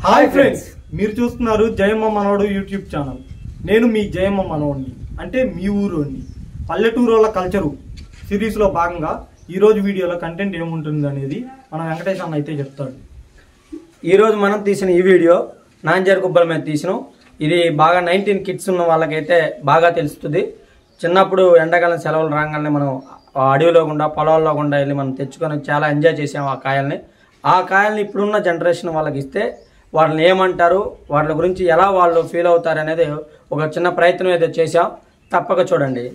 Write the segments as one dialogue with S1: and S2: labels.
S1: Hi friends, మీరు చూస్తున్నారు జయమ్మ మనోడు యూట్యూబ్ ఛానల్. నేను మీ జయమ్మ మనోడిని, అంటే మీ ఊరోని. పల్లెటూరుల కల్చరు సిరీస్లో భాగంగా ఈరోజు వీడియోలో కంటెంట్ ఏముంటుంది అనేది మన వెంకటేష్ అన్న అయితే చెప్తాడు.
S2: ఈరోజు మనం తీసిన ఈ వీడియో నాంజర్ గుబ్బల మీద తీసినాం. ఇది బాగా 19 కిడ్స్ ఉన్న వాళ్ళకైతే బాగా తెలుస్తుంది. చిన్నప్పుడు ఎండాకాలం సెలవులు రాగానే మనం అడవిలో గుండా పొలాల్లో గుండా వెళ్ళి మనం తెచ్చుకొని చాలా ఎంజాయ్ చేసాం ఆ కాయల్ని. ఆ కాయల్ని ఇప్పుడున్న జనరేషన్ వాళ్ళకి ఇస్తే వాళ్ళని ఏమంటారు, వాళ్ళ గురించి ఎలా వాళ్ళు ఫీల్ అవుతారు అనేది ఒక చిన్న ప్రయత్నం అయితే చేసాం. తప్పక చూడండి.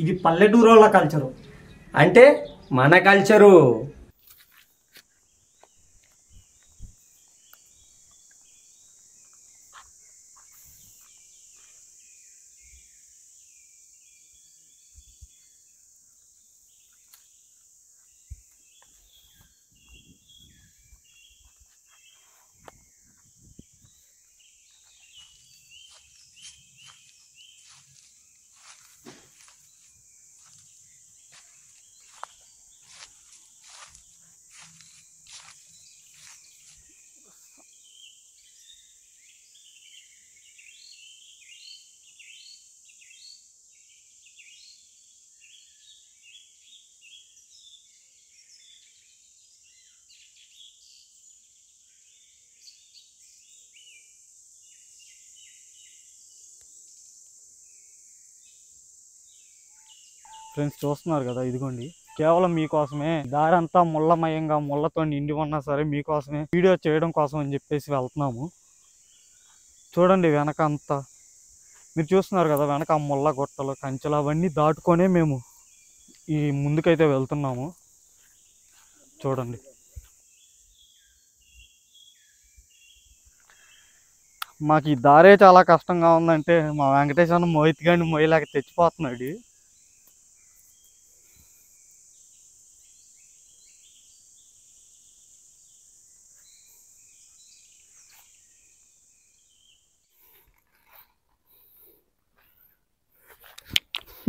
S1: ఇది పల్లెటూరుల కల్చరు
S2: అంటే మన కల్చరు.
S1: ఫ్రెండ్స్ చూస్తున్నారు కదా, ఇదిగోండి కేవలం మీకోసమే. దారంతా ముళ్ళమయంగా ముళ్ళతో నిండి ఉన్నా సరే మీకోసమే వీడియో చేయడం కోసం అని చెప్పేసి వెళ్తున్నాము. చూడండి వెనక అంతా మీరు చూస్తున్నారు కదా, వెనక ముళ్ళ గొట్టలు కంచెలు అవన్నీ దాటుకొనే మేము ఈ ముందుకైతే వెళ్తున్నాము. చూడండి మాకు ఈ దారే చాలా కష్టంగా ఉందంటే మా వెంకటేష్ అన్న మోహిత్ గారిని మోయలేక తెచ్చిపోతున్నాడు.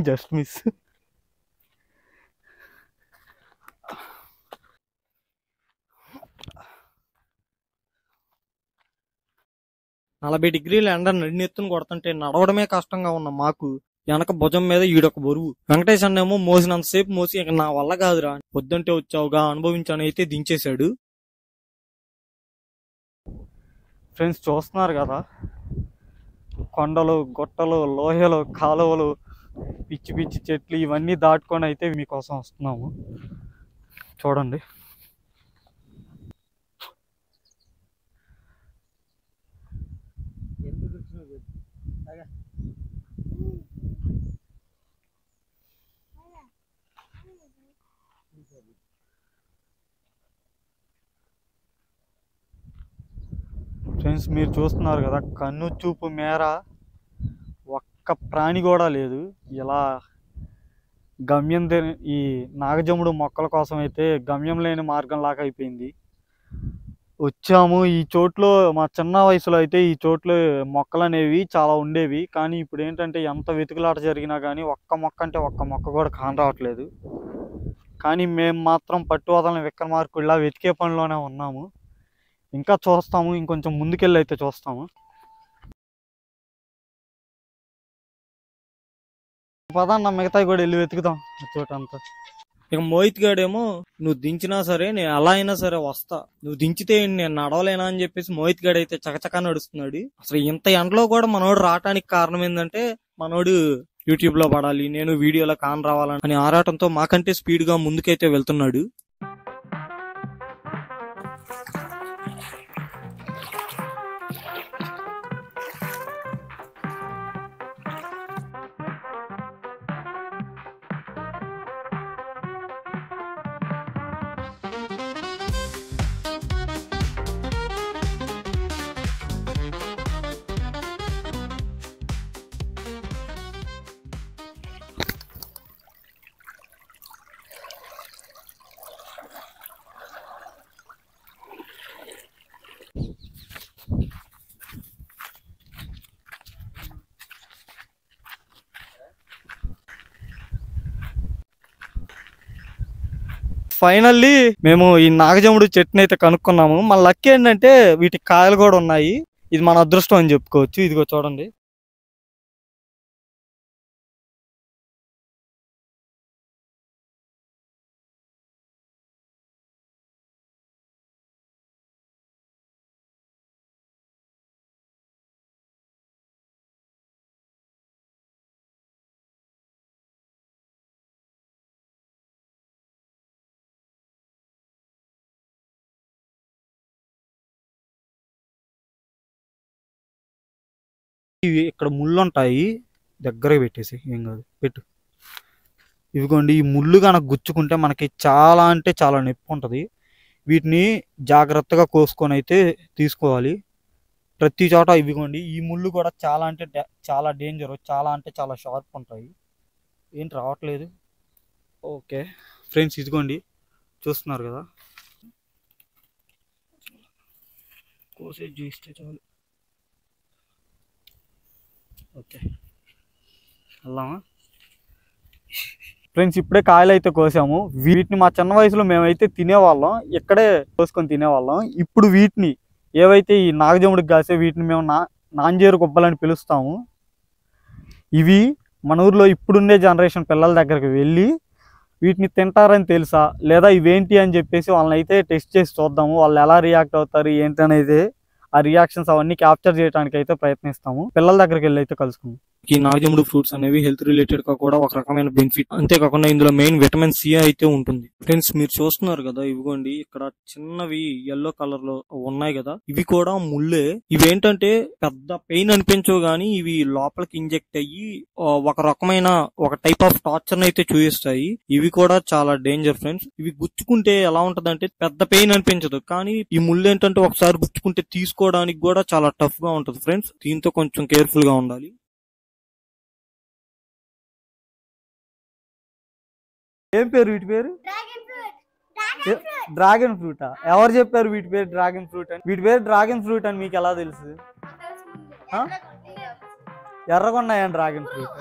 S1: Just miss. 40 డిగ్రీల ఎండ నడినెత్తును కొడుతుంటే నడవడమే కష్టంగా ఉన్న మాకు వెనక భుజం మీద ఈడొక బరువు. వెంకటేష్ అన్నేమో మోసినంతసేపు మోసి ఇక నా వల్ల కాదురా, పొద్దుంటే వచ్చావుగా అనుభవించాను అయితే దించేశాడు. ఫ్రెండ్స్ చూస్తున్నారు కదా, కొండలు గుట్టలు లోయలు కాలువలు పిచ్చి పిచ్చి చెట్లు ఇవన్నీ దాటుకొని అయితే మీకోసం వస్తున్నాము. చూడండి ఫ్రెండ్స్, మీరు చూస్తున్నారు కదా, కన్ను చూపు మేర ఒక్క ప్రాణి కూడా లేదు. ఇలా గమ్యం ఈ నాగజముడు మొక్కల కోసం అయితే గమ్యం లేని మార్గం లాగా అయిపోయింది. వచ్చాము ఈ చోట్లో. మా చిన్న వయసులో అయితే ఈ చోట్లో మొక్కలు అనేవి చాలా ఉండేవి, కానీ ఇప్పుడు ఏంటంటే ఎంత వెతుకులాట జరిగినా కానీ ఒక్క మొక్క అంటే ఒక్క మొక్క కూడా కానరావట్లేదు. కానీ మేము మాత్రం పట్టు వదలని విక్రమార్కుడిలా వెతికే పనిలోనే ఉన్నాము. ఇంకా చూస్తాము, ఇంకొంచెం ముందుకెళ్ళి అయితే చూస్తాము. పదన్న మిగతాయి కూడా వెళ్ళి వెతుకుతాం చోటంతా. ఇక మోహిత్ గాడేమో నువ్వు దించినా సరే నేను అలా అయినా సరే వస్తా, నువ్వు దించితే నేను నడవలేనా అని చెప్పేసి మోహిత్ గాడు అయితే చకచకా నడుస్తున్నాడు. అసలు ఇంత ఎండలో కూడా మనోడు రావటానికి కారణం ఏంటంటే మనోడు యూట్యూబ్ లో పడాలి, నేను వీడియోలో కాన్ రావాలని అని ఆరాటంతో మాకంటే స్పీడ్ గా ముందుకైతే వెళ్తున్నాడు. ఫైనల్లీ మేము ఈ నాగజముడు చెట్టుని అయితే కనుక్కున్నాము. మన లక్ ఏంటంటే వీటికి కాయలు కూడా ఉన్నాయి. ఇది మన అదృష్టం అని చెప్పుకోవచ్చు. ఇదిగో చూడండి. ఇవి ఇక్కడ ముళ్ళు ఉంటాయి, దగ్గర పెట్టేసి ఏం కాదు పెట్టు. ఇవిగోండి, ఈ ముళ్ళు కనుక గుచ్చుకుంటే మనకి చాలా అంటే చాలా నొప్పి ఉంటుంది. వీటిని జాగ్రత్తగా కోసుకొని అయితే తీసుకోవాలి ప్రతి చోట. ఇవిగోండి, ఈ ముళ్ళు కూడా చాలా అంటే చాలా డేంజర్, చాలా అంటే చాలా షార్ప్ ఉంటాయి. ఏంటి రావట్లేదు? ఓకే ఫ్రెండ్స్, ఇదిగోండి చూస్తున్నారు కదా, కోసేసి చూస్తే చాలు. ఓకే వెళ్దామా ఫ్రెండ్స్? ఇప్పుడే కాయలు అయితే కోసాము. వీటిని మా చిన్న వయసులో మేమైతే తినేవాళ్ళం, ఇక్కడే కోసుకొని తినేవాళ్ళం. ఇప్పుడు వీటిని ఏవైతే ఈ నాగజముడికి కాసే వీటిని మేము నాంజేరు గుబ్బలని పిలుస్తాము. ఇవి మన ఊర్లో ఇప్పుడుండే జనరేషన్ పిల్లల దగ్గరికి వెళ్ళి వీటిని తింటారని తెలుసా లేదా ఇవేంటి అని చెప్పేసి వాళ్ళని అయితే టెస్ట్ చేసి చూద్దాము. వాళ్ళు ఎలా రియాక్ట్ అవుతారు ఏంటి అనేది, ఆ రియాక్షన్స్ అవన్నీ క్యాప్చర్ చేయడానికి అయితే ప్రయత్నిస్తాము. పిల్లల దగ్గరికి వెళ్ళి అయితే కలుసుకుందాం. ఈ నాగజముడు ఫ్రూట్స్ అనేవి హెల్త్ రిలేటెడ్ గా కూడా ఒక రకమైన బెనిఫిట్. అంతేకాకుండా ఇందులో మెయిన్ విటమిన్ సి అయితే ఉంటుంది. ఫ్రెండ్స్ మీరు చూస్తున్నారు కదా, ఇవిగోండి ఇక్కడ చిన్నవి ఎల్లో కలర్ లో ఉన్నాయి కదా, ఇవి కూడా ముళ్ళే. ఇవేంటంటే పెద్ద పెయిన్ అనిపించవు గానీ ఇవి లోపలికి ఇంజెక్ట్ అయ్యి ఒక రకమైన ఒక టైప్ ఆఫ్ టార్చర్ అయితే చూపిస్తాయి. ఇవి కూడా చాలా డేంజర్ ఫ్రెండ్స్. ఇవి గుచ్చుకుంటే ఎలా ఉంటదంటే పెద్ద పెయిన్ అనిపించదు, కానీ ఈ ముళ్ళు ఏంటంటే ఒకసారి గుచ్చుకుంటే తీసుకోవడానికి కూడా చాలా టఫ్ గా ఉంటది ఫ్రెండ్స్. దీంతో కొంచెం కేర్ఫుల్ గా ఉండాలి. ఏం పేరు వీటి పేరు? డ్రాగన్ ఫ్రూటా? ఎవరు చెప్పారు వీటి పేరు డ్రాగన్ ఫ్రూట్ అని? వీటి పేరు డ్రాగన్ ఫ్రూట్ అని మీకు ఎలా తెలుసు? ఎర్రగొన్నాయని డ్రాగన్ ఫ్రూట్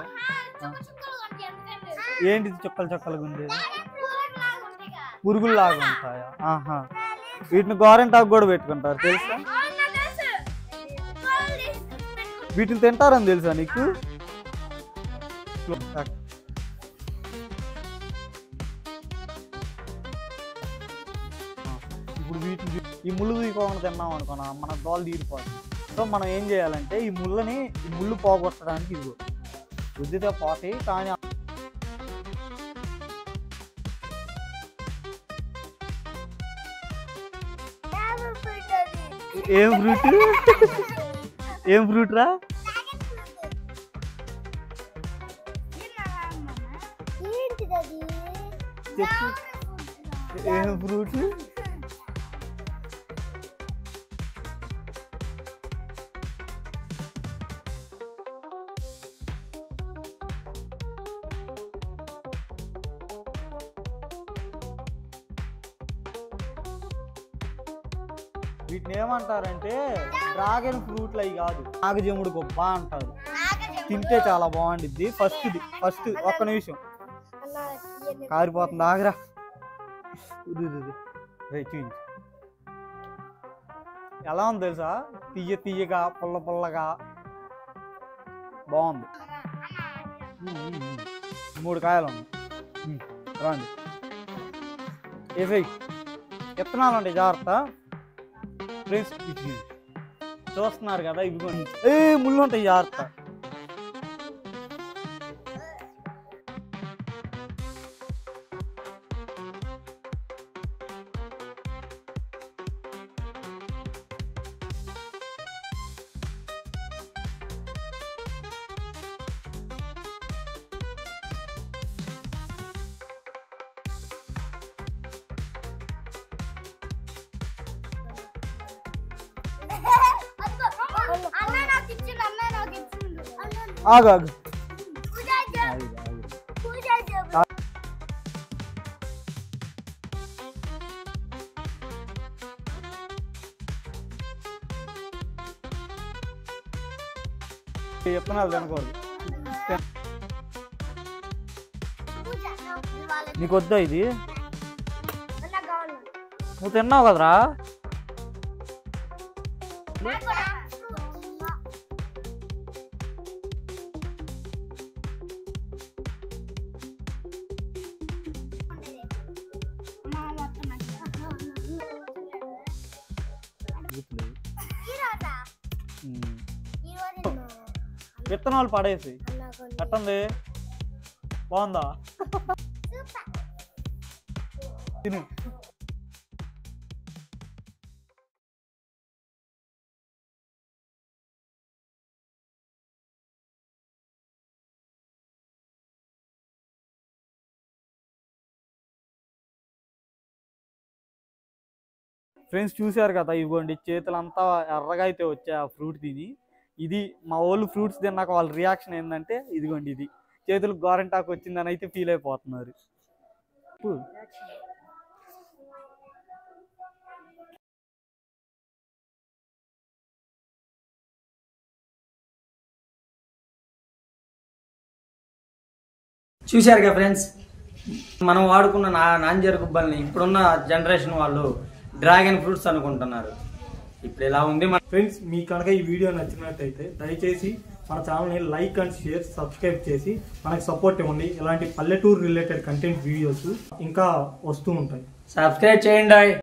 S1: ఏంటిది చుక్కలు చుక్కలుగా ఉండేది? పురుగుల్లాగా ఉంటాయా? ఆహా, వీటిని గోరెంటాకు కూడా పెట్టుకుంటారు తెలుసా? వీటిని తింటారని తెలుసా నీకు? ఇప్పుడు వీటిని ఈ ముళ్ళు తీసుకోకుండా తిన్నాం అనుకున్నా మన దోలు తీరిపోతుంది. సో మనం ఏం చేయాలంటే ఈ ముళ్ళు పోగొట్టడానికి ఇదిగో రుద్దితే పోతాయి. కానీ ఏం ఫ్రూట్? ఏం ఫ్రూట్ రా? చెప్పు, ఏం ఫ్రూట్? వీటిని ఏమంటారంటే డ్రాగన్ ఫ్రూట్లు అవి కాదు, నాగజముడు గొప్ప అంటారు. తింటే చాలా బాగుండిద్ది. ఫస్ట్ ఒక్క నిమిషం కారిపోతుంది, ఆగరా. ఎలా ఉంది తెలుసా? తీయగా పుల్లగా బాగుంది. 3 కాయలు ఉన్నాయి. రండి ఏసై విత్తనాలు ఉంటాయి, జాగ్రత్త ఫ్రెండ్స్. చూస్తున్నారు కదా, ఇవి ముళ్ళు ఉంటాయి, జాగ్రత్త. ఆగు విత్తనాలు తినకూడదు. నీకు వద్దా ఇది? నువ్వు తిన్నావు కదరా? విత్తనాలు పడేసి ఎట్టంది, బాగుందా? తిను. ఫ్రెండ్స్ చూసారు కదా, ఇదిగోండి చేతులంతా ఎర్రగా అయితే వచ్చాయి ఆ ఫ్రూట్ తిని. ఇది మా వాళ్ళు ఫ్రూట్స్ తిన్నాక వాళ్ళ రియాక్షన్ ఏంటంటే ఇదిగోండి, ఇది చేతులకు గోరంటాకు వచ్చిందని అయితే ఫీల్ అయిపోతున్నారు.
S2: చూశారుగా ఫ్రెండ్స్, మనం వాడుకున్న నాంజర్ గుబ్బల్ని ఇప్పుడున్న జనరేషన్ వాళ్ళు డ్రాగన్ ఫ్రూట్స్ అనుకుంటున్నారు. ఇప్పుడు ఇలా ఉంది మన
S1: ఫ్రెండ్స్. మీకు కనుక ఈ వీడియో నచ్చినట్టయితే దయచేసి మన ఛానల్ని లైక్ అండ్ షేర్, సబ్స్క్రైబ్ చేసి మనకి సపోర్ట్ ఇవ్వండి. ఇలాంటి పల్లెటూరు రిలేటెడ్ కంటెంట్ వీడియోస్ ఇంకా వస్తూ ఉంటాయి.
S2: సబ్స్క్రైబ్ చేయండి.